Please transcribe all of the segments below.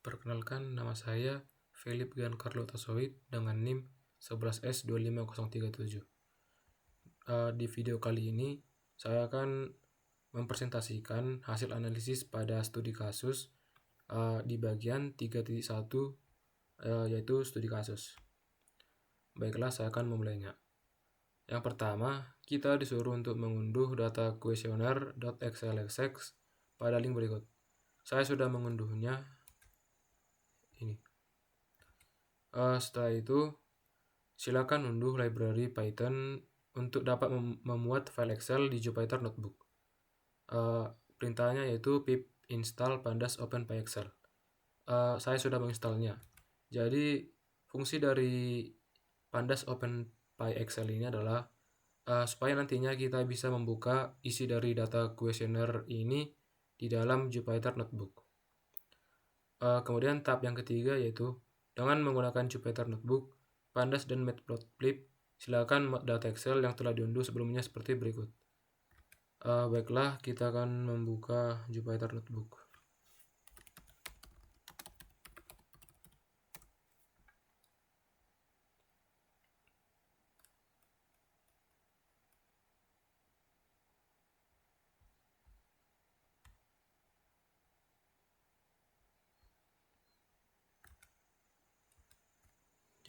Perkenalkan, nama saya Philip Giancarlo Tasoid dengan NIM 11S25037. Di video kali ini, saya akan mempresentasikan hasil analisis pada studi kasus di bagian 3.1, yaitu studi kasus. Baiklah, saya akan memulainya. Yang pertama, kita disuruh untuk mengunduh data kuesioner .xlsx pada link berikut. Saya sudah mengunduhnya. Ini. Setelah itu, silakan unduh library Python untuk dapat memuat file Excel di Jupyter Notebook. Perintahnya yaitu pip install pandas openpyexcel. Saya sudah menginstalnya. Jadi fungsi dari pandas openpyexcel ini adalah supaya nantinya kita bisa membuka isi dari data kuesioner ini di dalam Jupyter Notebook. Kemudian tahap yang ketiga yaitu dengan menggunakan Jupyter Notebook, pandas dan matplotlib, silakan mod data Excel yang telah diunduh sebelumnya seperti berikut. Baiklah, kita akan membuka Jupyter Notebook.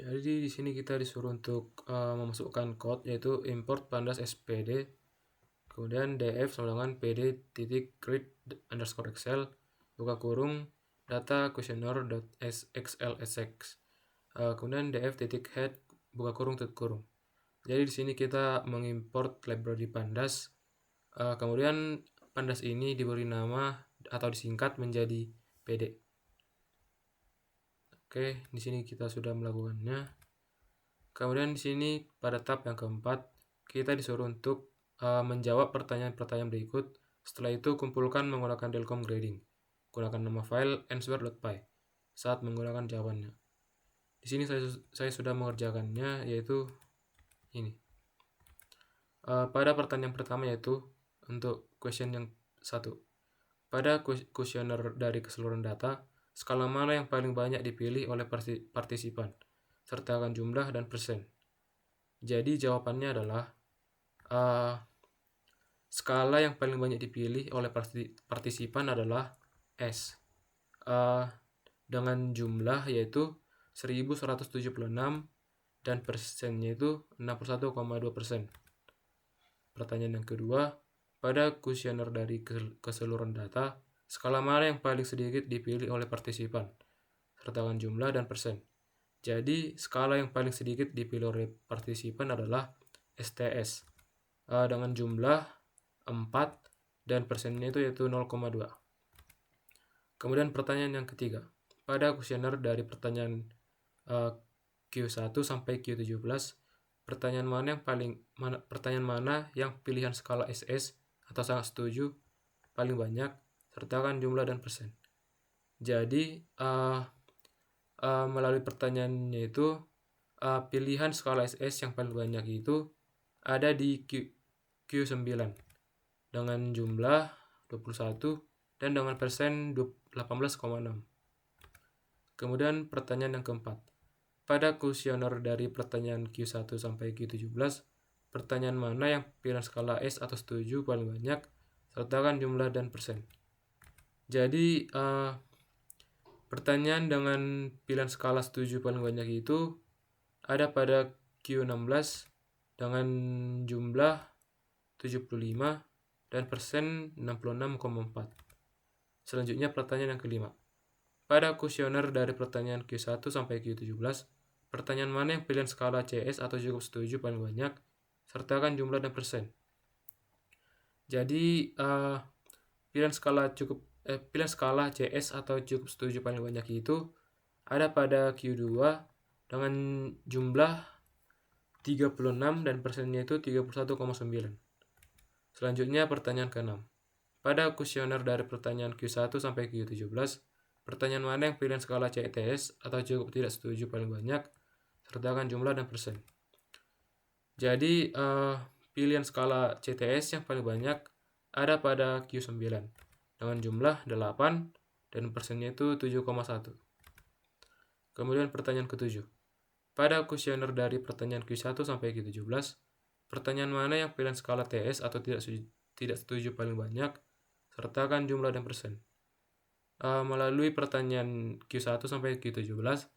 Jadi di sini kita disuruh untuk memasukkan code yaitu import pandas spd, kemudian df sama dengan pd.create_excel buka kurung data questionnaire.xlsx, kemudian df.head buka kurung tutup kurung. Jadi di sini kita mengimport library pandas, kemudian pandas ini diberi nama atau disingkat menjadi pd. Oke, di sini kita sudah melakukannya. Kemudian di sini pada tab yang keempat, kita disuruh untuk menjawab pertanyaan-pertanyaan berikut. Setelah itu kumpulkan menggunakan Delcom Grading. Gunakan nama file answer.py saat menggunakan jawabannya. Di sini saya sudah mengerjakannya, yaitu ini. Pada pertanyaan pertama yaitu untuk question yang 1. Pada kuesioner dari keseluruhan data, skala mana yang paling banyak dipilih oleh partisipan? Sertakan jumlah dan persen. Jadi jawabannya adalah skala yang paling banyak dipilih oleh partisipan adalah S. Dengan jumlah yaitu 1176 dan persennya itu 61,2%. Pertanyaan yang kedua, pada kuesioner dari keseluruhan data, skala mana yang paling sedikit dipilih oleh partisipan? Sertakan jumlah dan persen. Jadi, skala yang paling sedikit dipilih oleh partisipan adalah STS. Dengan jumlah 4 dan persennya itu yaitu 0,2. Kemudian pertanyaan yang ketiga. Pada kuesioner dari pertanyaan Q1 sampai Q17, pertanyaan mana yang pilihan skala SS atau sangat setuju paling banyak, sertakan jumlah dan persen. Jadi melalui pertanyaannya itu pilihan skala SS yang paling banyak itu ada di Q9 dengan jumlah 21 dan dengan persen 18,6. Kemudian pertanyaan yang keempat. Pada kuesioner dari pertanyaan Q1 sampai Q17, pertanyaan mana yang pilihan skala S atau setuju paling banyak, sertakan jumlah dan persen. Jadi pertanyaan dengan pilihan skala setuju paling banyak itu ada pada Q16 dengan jumlah 75 dan persen 66,4. Selanjutnya pertanyaan yang kelima. Pada kuesioner dari pertanyaan Q1 sampai Q17, pertanyaan mana yang pilihan skala CS atau cukup setuju paling banyak, sertakan jumlah dan persen. Jadi pilihan skala CS atau cukup setuju paling banyak itu ada pada Q2 dengan jumlah 36 dan persennya itu 31,9. Selanjutnya pertanyaan ke-6. Pada kuesioner dari pertanyaan Q1 sampai Q17, pertanyaan mana yang pilihan skala CTS atau cukup tidak setuju paling banyak, sertakan jumlah dan persen. Jadi pilihan skala CTS yang paling banyak ada pada Q9 dengan jumlah 8 dan persennya itu 7,1. Kemudian pertanyaan ke-7. Pada kuesioner dari pertanyaan Q1 sampai Q17, pertanyaan mana yang pilihan skala TS atau tidak setuju paling banyak, sertakan jumlah dan persen. Melalui pertanyaan Q1 sampai Q17,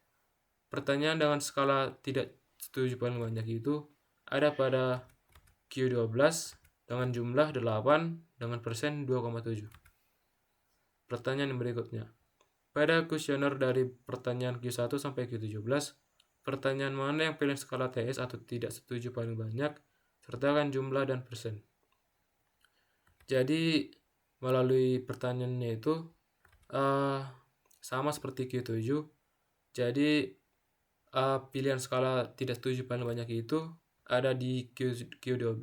pertanyaan dengan skala tidak setuju paling banyak itu ada pada Q12 dengan jumlah 8 dengan persen 2,7. Pertanyaan yang berikutnya. Pada kuesioner dari pertanyaan Q1 sampai Q17, pertanyaan mana yang pilihan skala TS atau tidak setuju paling banyak, sertakan jumlah dan persen. Jadi, melalui pertanyaannya itu sama seperti Q7. Jadi, pilihan skala tidak setuju paling banyak itu ada di Q12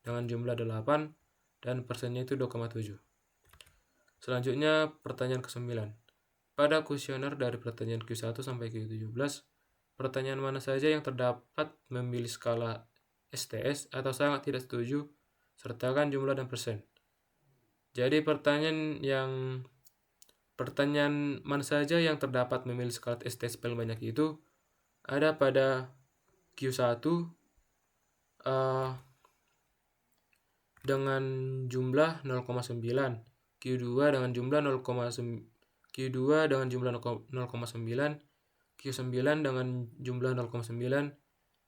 dengan jumlah 8 dan persennya itu 2,7. Selanjutnya pertanyaan ke-9. Pada kuesioner dari pertanyaan Q1 sampai Q17, pertanyaan mana saja yang terdapat memilih skala STS atau sangat tidak setuju, sertakan jumlah dan persen. Jadi pertanyaan mana saja yang terdapat memilih skala STS paling banyak itu ada pada Q1 dengan jumlah 0,9, Q2 dengan jumlah 0,9, Q2 dengan jumlah 0,9, Q9 dengan jumlah 0,9,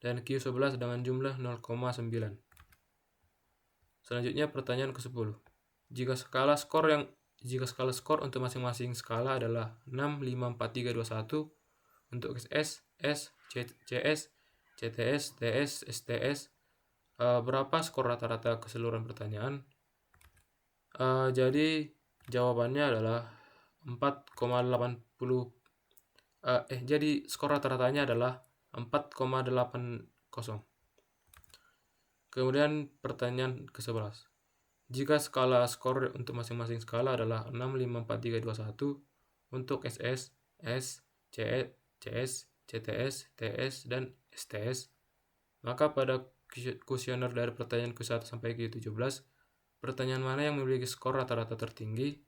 dan Q11 dengan jumlah 0,9. Selanjutnya pertanyaan ke-10. Jika skala skor untuk masing-masing skala adalah 6, 5, 4, 3, 2, 1 untuk SS, S, CS, CTS, TS, STS, berapa skor rata-rata keseluruhan pertanyaan? Jadi jawabannya adalah 4,80. Jadi skor rata-ratanya adalah 4,80. Kemudian pertanyaan ke-11. Jika skala skor untuk masing-masing skala adalah 6, 5, 4, 3, 2, 1 untuk SS, S, CS, CTS, TS, dan STS, maka pada kuesioner dari pertanyaan Q1 sampai Q17, pertanyaan mana yang memiliki skor rata-rata tertinggi?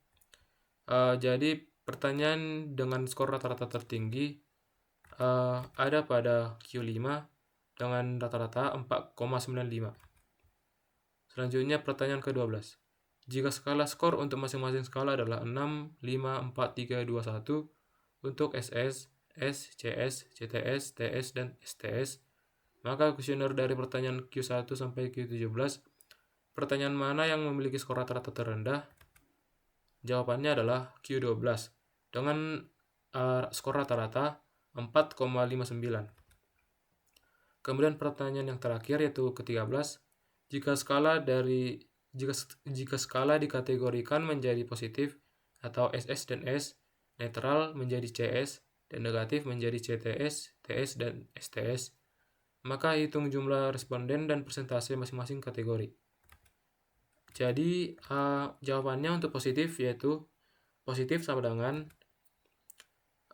Jadi pertanyaan dengan skor rata-rata tertinggi ada pada Q5 dengan rata-rata 4,95. Selanjutnya pertanyaan ke-12. Jika skala skor untuk masing-masing skala adalah 6, 5, 4, 3, 2, 1 untuk SS, S, CS, CTS, TS, dan STS, maka kuesioner dari pertanyaan Q1 sampai Q17, pertanyaan mana yang memiliki skor rata-rata terendah? Jawabannya adalah Q12 dengan skor rata-rata 4,59. Kemudian pertanyaan yang terakhir yaitu ke-13. Jika skala dikategorikan menjadi positif atau SS dan S, netral menjadi CS, dan negatif menjadi CTS, TS, dan STS, maka hitung jumlah responden dan persentase masing-masing kategori. Jadi jawabannya untuk positif yaitu positif sama dengan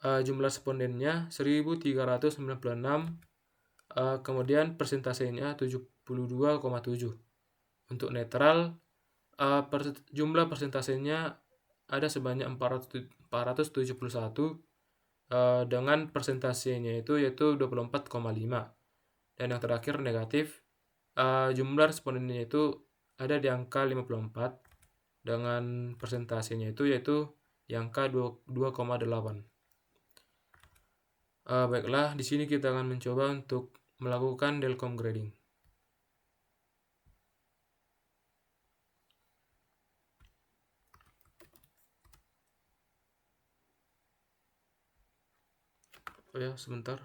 jumlah respondennya 1396, kemudian persentasenya 72,7. Untuk netral jumlah persentasenya ada sebanyak 471 dengan persentasenya yaitu 24,5. Dan yang terakhir negatif, jumlah respondennya itu ada di angka 54 dengan persentasenya yaitu di angka 2,8. Baiklah, di sini kita akan mencoba untuk melakukan Delcom grading. Oh ya, sebentar.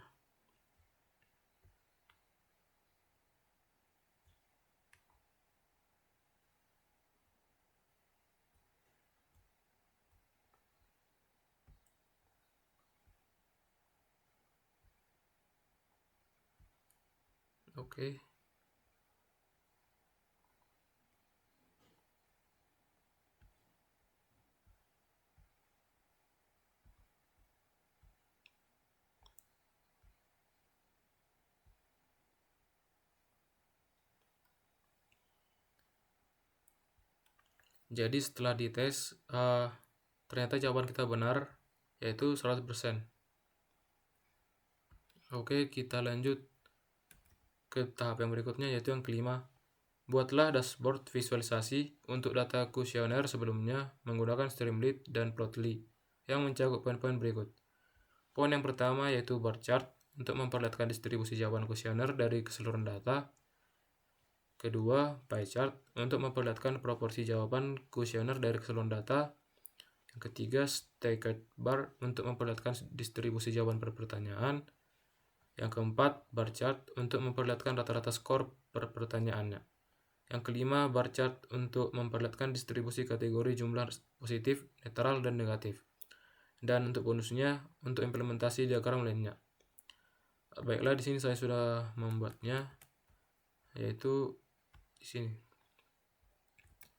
Oke. Jadi setelah dites ternyata jawaban kita benar, yaitu 100%. Oke, kita lanjut ke tahap yang berikutnya, yaitu yang kelima. Buatlah dashboard visualisasi untuk data kuesioner sebelumnya menggunakan Streamlit dan Plotly yang mencakup poin-poin berikut. Poin yang pertama yaitu bar chart untuk memperlihatkan distribusi jawaban kuesioner dari keseluruhan data. Kedua, pie chart untuk memperlihatkan proporsi jawaban kuesioner dari keseluruhan data. Yang ketiga, staggered bar untuk memperlihatkan distribusi jawaban per pertanyaan. Yang keempat, bar chart untuk memperlihatkan rata-rata skor per pertanyaannya. Yang kelima, bar chart untuk memperlihatkan distribusi kategori jumlah positif, netral, dan negatif. Dan untuk bonusnya, untuk implementasi diagram lainnya. Baiklah, di sini saya sudah membuatnya, yaitu di sini.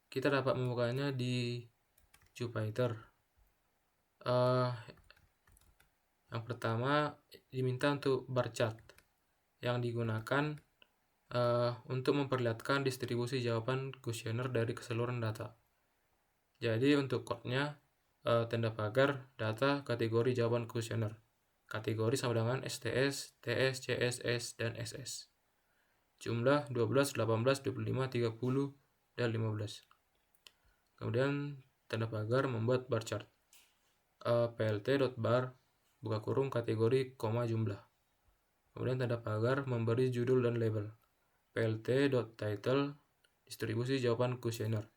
Kita dapat membukanya di Jupyter. Yang pertama diminta untuk bar chart yang digunakan untuk memperlihatkan distribusi jawaban kuesioner dari keseluruhan data. Jadi untuk code-nya tanda pagar data kategori jawaban kuesioner. Kategori sama dengan STS, TS, CS, S, dan SS. Jumlah 12, 18, 25, 30, dan 15. Kemudian tanda pagar membuat bar chart. plt.bar buka kurung kategori, koma jumlah. Kemudian tanda pagar memberi judul dan label. plt.title distribusi jawaban kuesioner.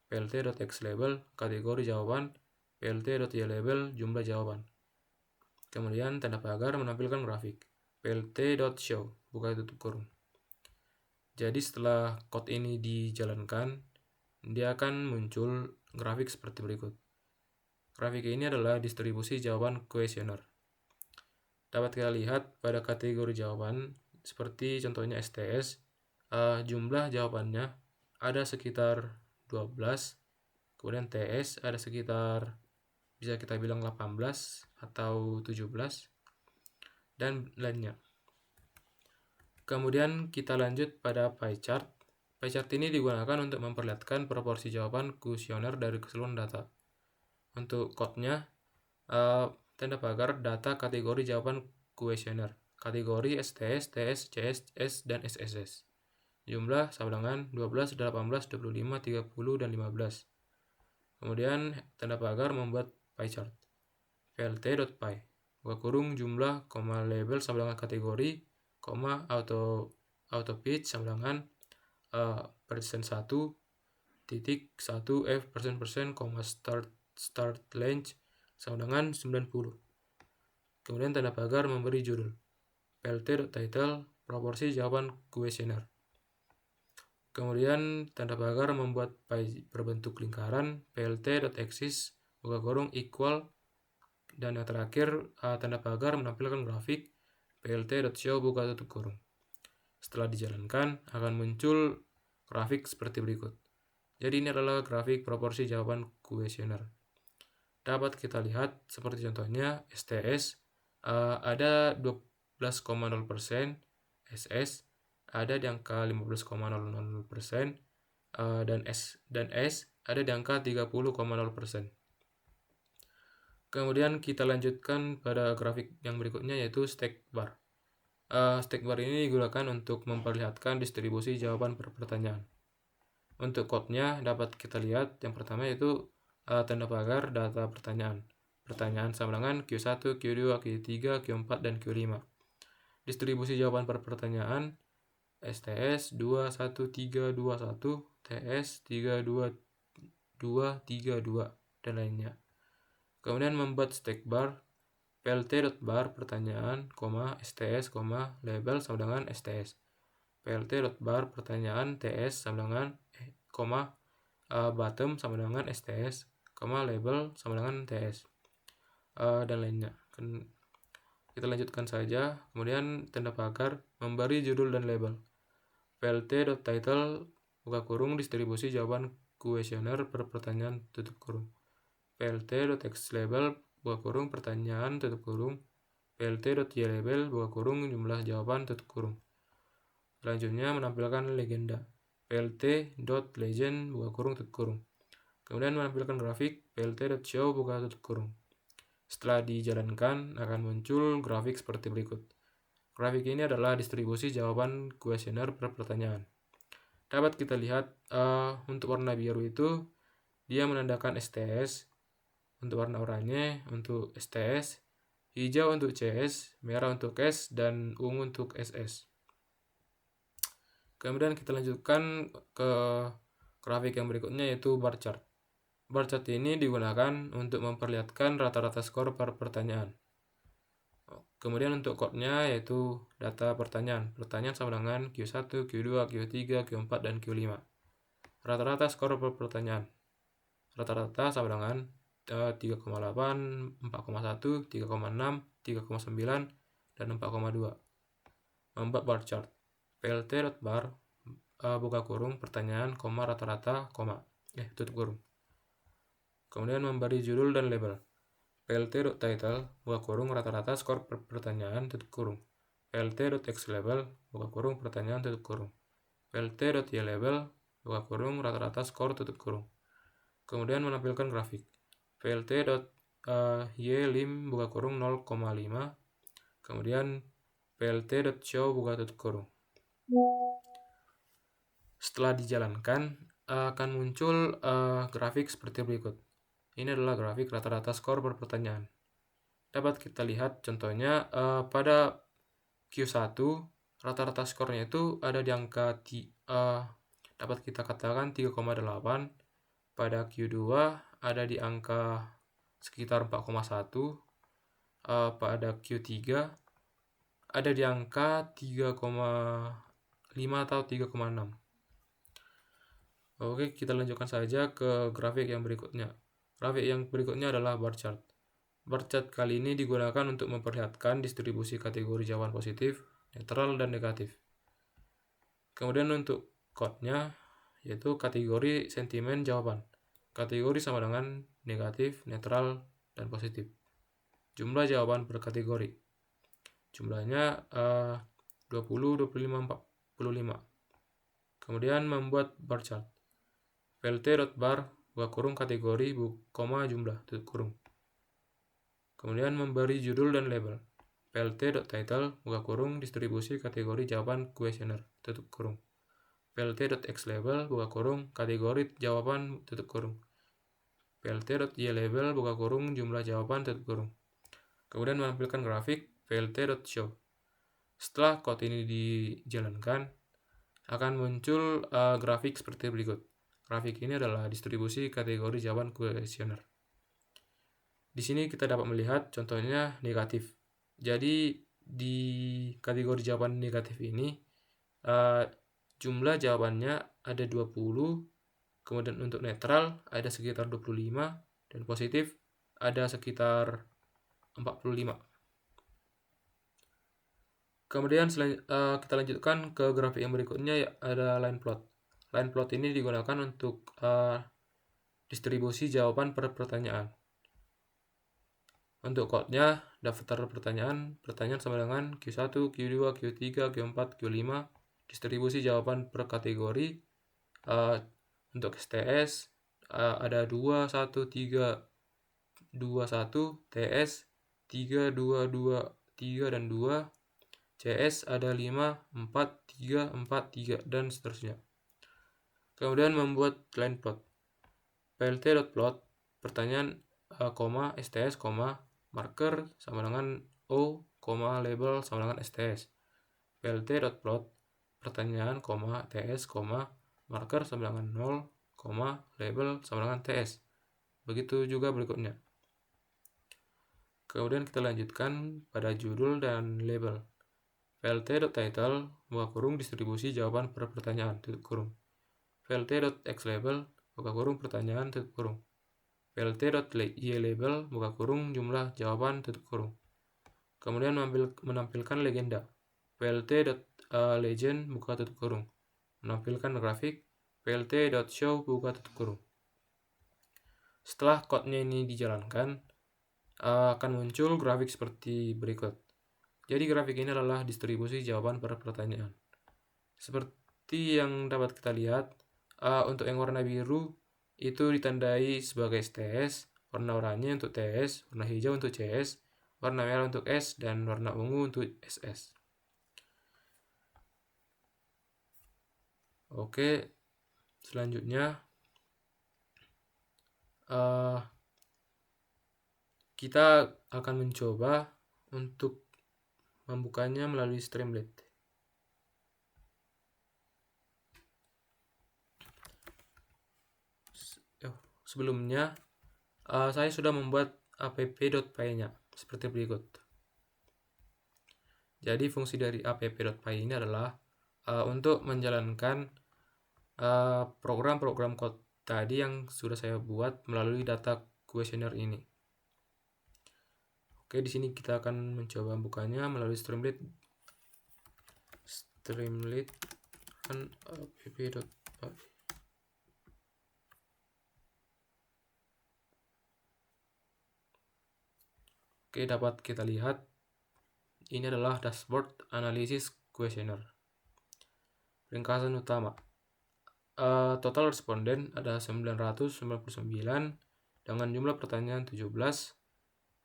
plt.xlabel kategori jawaban. plt.ylabel jumlah jawaban. Kemudian tanda pagar menampilkan grafik. plt.show buka tutup kurung. Jadi setelah code ini dijalankan, dia akan muncul grafik seperti berikut. Grafik ini adalah distribusi jawaban kuesioner. Dapat kita lihat pada kategori jawaban, seperti contohnya STS, jumlah jawabannya ada sekitar 12, kemudian TS ada sekitar, bisa kita bilang 18 atau 17, dan lainnya. Kemudian kita lanjut pada pie chart. Pie chart ini digunakan untuk memperlihatkan proporsi jawaban kuesioner dari keseluruhan data. Untuk code-nya, tanda pagar data kategori jawaban kuesioner. Kategori STS, TS, CS, S, dan SSS. Jumlah sama dengan 12, 18, 25, 30, dan 15. Kemudian tanda pagar membuat pie chart. plt.pie buka kurung jumlah, label sama dengan kategori, auto pitch sama dengan %1, titik 1 F %, start length sama dengan 90. Kemudian tanda pagar memberi judul. plt.title proporsi jawaban kuesioner. Kemudian tanda pagar membuat pie berbentuk lingkaran. plt.axis buka kurung equal. Dan yang terakhir tanda pagar menampilkan grafik. plt.show buka tutup kurung. Setelah dijalankan akan muncul grafik seperti berikut. Jadi ini adalah grafik proporsi jawaban kuesioner. Dapat kita lihat seperti contohnya STS ada 12,0%, SS ada di angka 15,00%, dan S ada di angka 30,0%. Kemudian kita lanjutkan pada grafik yang berikutnya, yaitu stack bar. Stack bar ini digunakan untuk memperlihatkan distribusi jawaban per pertanyaan. Untuk code-nya dapat kita lihat yang pertama yaitu tanda pagar data pertanyaan. Pertanyaan sama dengan Q1, Q2, Q3, Q4, dan Q5. Distribusi jawaban per pertanyaan STS 21321, TS 32232, dan lainnya. Kemudian membuat stack bar. plt.bar pertanyaan, STS, label sama dengan STS. plt.bar pertanyaan TS sama dengan bottom sama dengan STS, label sama dengan TS, dan lainnya. Kita lanjutkan saja. Kemudian tanda pagar memberi judul dan label. plt.title buka kurung distribusi jawaban kuesioner per pertanyaan tutup kurung. plt.xlabel buka kurung pertanyaan tutup kurung. plt.ylabel buka kurung jumlah jawaban tutup kurung. Selanjutnya menampilkan legenda. plt.legend buka kurung tutup kurung. Kemudian menampilkan grafik. plt.show buka tutup kurung. Setelah dijalankan akan muncul grafik seperti berikut. Grafik ini adalah distribusi jawaban kuesioner per pertanyaan. Dapat kita lihat untuk warna biru itu dia menandakan STS, untuk warna oranye untuk STS, hijau untuk CS, merah untuk S, dan ungu untuk SS. Kemudian kita lanjutkan ke grafik yang berikutnya, yaitu bar chart. Bar chart ini digunakan untuk memperlihatkan rata-rata skor per pertanyaan. Kemudian untuk code-nya yaitu data pertanyaan. Pertanyaan sama dengan Q1, Q2, Q3, Q4, dan Q5. Rata-rata skor per pertanyaan. Rata-rata sama dengan 3,8, 4,1, 3,6, 3,9, dan 4,2. Membuat bar chart. plt.bar buka kurung pertanyaan, rata-rata, tutup kurung. Kemudian memberi judul dan label. plt.title buka kurung rata-rata skor per pertanyaan, tutup kurung. plt.xlabel buka kurung pertanyaan, tutup kurung. plt.ylabel buka kurung rata-rata skor, tutup kurung. Kemudian menampilkan grafik. plt.ylim buka kurung 0,5. Kemudian plt.show buka tutup kurung. Setelah dijalankan akan muncul grafik seperti berikut. Ini adalah grafik rata-rata skor per pertanyaan. Dapat kita lihat contohnya pada Q1 rata-rata skornya itu ada di angka dapat kita katakan 3,8. Pada Q2 ada di angka sekitar 4,1. Pada Q3 ada di angka 3,5 atau 3,6. Oke, kita lanjutkan saja ke grafik yang berikutnya. Grafik yang berikutnya adalah bar chart. Bar chart kali ini digunakan untuk memperlihatkan distribusi kategori jawaban positif, netral, dan negatif. Kemudian untuk code-nya yaitu kategori sentimen jawaban. Kategori sama dengan negatif, netral, dan positif. Jumlah jawaban per kategori. Jumlahnya 20, 25, 45. Kemudian membuat bar chart. plt.bar buka kurung kategori, jumlah, tutup kurung. Kemudian memberi judul dan label. plt.title buka kurung distribusi kategori jawaban kuesioner, tutup kurung. plt.xlabel buka kurung kategori jawaban, tutup kurung. plt.ylabel buka kurung jumlah jawaban, tutup kurung. Kemudian menampilkan grafik plt.show. Setelah code ini dijalankan akan muncul grafik seperti berikut. Grafik ini adalah distribusi kategori jawaban kuesioner. Di sini kita dapat melihat contohnya negatif. Jadi di kategori jawaban negatif ini jumlah jawabannya ada 20, kemudian untuk netral ada sekitar 25, dan positif ada sekitar 45. Kemudian kita lanjutkan ke grafik yang berikutnya, ada line plot. Line plot ini digunakan untuk distribusi jawaban per pertanyaan. Untuk code-nya, daftar pertanyaan sama dengan Q1, Q2, Q3, Q4, Q5. Distribusi jawaban per kategori. Untuk STS ada 2, 1, 3, 2, 1. TS 3, 2, 2, 3, dan 2. CS ada 5, 4, 3, 4, 3, dan seterusnya. Kemudian membuat line plot. plt.plot pertanyaan, STS, marker sama dengan O, label sama dengan STS. plt.plot pertanyaan, TS, marker sama dengan 0, label sama dengan TS. Begitu juga berikutnya. Kemudian kita lanjutkan pada judul dan label. plt.title buka kurung distribusi jawaban per pertanyaan, tutup kurung. plt.xlabel buka kurung pertanyaan, tutup kurung. plt.ylabel buka kurung jumlah jawaban, tutup kurung. Kemudian menampilkan legenda. plt.legend buka tutup kurung. Menampilkan grafik. plt.show buka tutup kurung. Setelah code-nya ini dijalankan akan muncul grafik seperti berikut. Jadi grafik ini adalah distribusi jawaban per pertanyaan. Seperti yang dapat kita lihat, untuk yang warna biru itu ditandai sebagai STS, warna oranye untuk TS, warna hijau untuk CS, warna merah untuk S, dan warna ungu untuk SS. Oke, selanjutnya kita akan mencoba untuk membukanya melalui Streamlit. Sebelumnya saya sudah membuat app.py-nya seperti berikut. Jadi fungsi dari app.py ini adalah untuk menjalankan program-program code tadi yang sudah saya buat melalui data questionnaire ini. Oke, di sini kita akan mencoba bukanya melalui Streamlit. Streamlit kan app.py. Oke, dapat kita lihat ini adalah dashboard analisis questionnaire. Ringkasan utama. Total responden ada 999 dengan jumlah pertanyaan 17.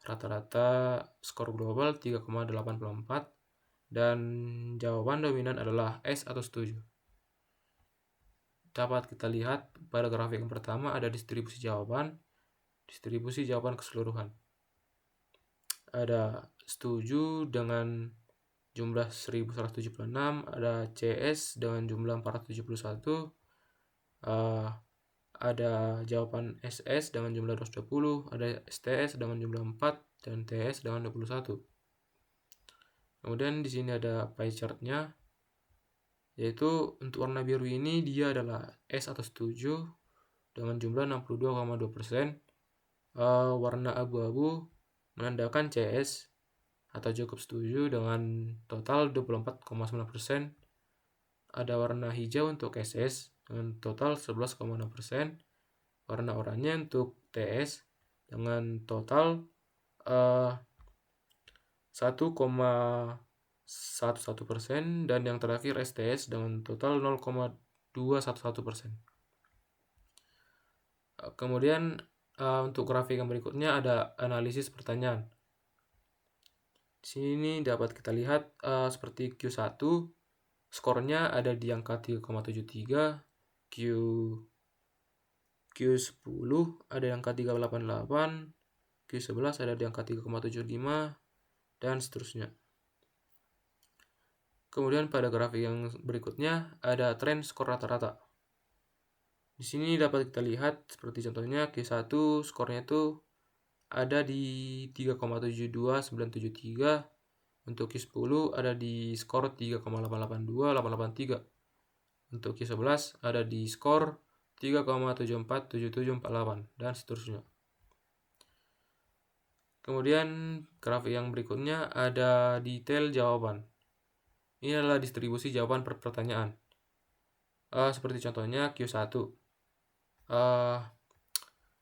Rata-rata skor global 3,84 dan jawaban dominan adalah S atau setuju. Dapat kita lihat pada grafik yang pertama ada distribusi jawaban keseluruhan. Ada setuju dengan jumlah 1176, ada CS dengan jumlah 471, ada jawaban SS dengan jumlah 220, ada STS dengan jumlah 4 dan TS dengan 21. Kemudian di sini ada pie chart-nya, yaitu untuk warna biru ini dia adalah S atau setuju dengan jumlah 62,2%. Warna abu-abu menandakan CS atau cukup setuju dengan total 24,9%. Ada warna hijau untuk SS dengan total 11,6%. Warna oranye untuk TS dengan total 1,11% dan yang terakhir STS dengan total 0,211%. Kemudian untuk grafik yang berikutnya ada analisis pertanyaan. Di sini dapat kita lihat seperti Q1 skornya ada di angka 3,73, Q10 ada di angka 3,88, Q11 ada di angka 3,75 dan seterusnya. Kemudian pada grafik yang berikutnya ada tren skor rata-rata. Di sini dapat kita lihat seperti contohnya Q1 skornya itu ada di 3,72973. Untuk Q10 ada di skor 3,882, 883. Untuk Q11 ada di skor 3,747748 dan seterusnya. Kemudian grafik yang berikutnya ada detail jawaban. Ini adalah distribusi jawaban per pertanyaan. Seperti contohnya Q1.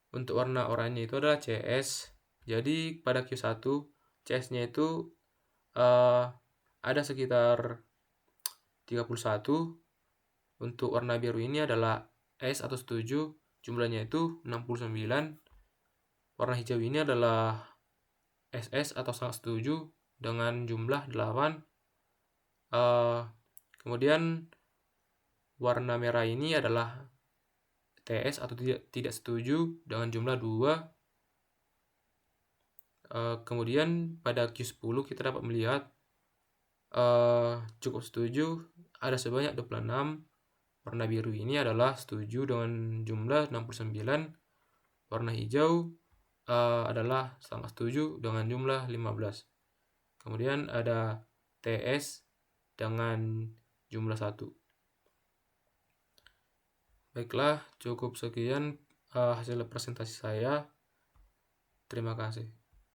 Untuk warna oranye itu adalah CS. Jadi pada Q1 CS-nya itu ada sekitar 31. Untuk warna biru ini adalah S atau setuju, jumlahnya itu 69. Warna hijau ini adalah SS atau sangat setuju dengan jumlah 8. Kemudian warna merah ini adalah TS atau tidak setuju dengan jumlah 2. Kemudian pada Q10 kita dapat melihat cukup setuju ada sebanyak 26. Warna biru ini adalah setuju dengan jumlah 69. Warna hijau adalah sangat setuju dengan jumlah 15. Kemudian ada TS dengan jumlah 1. Baiklah, cukup sekian hasil presentasi saya. Terima kasih.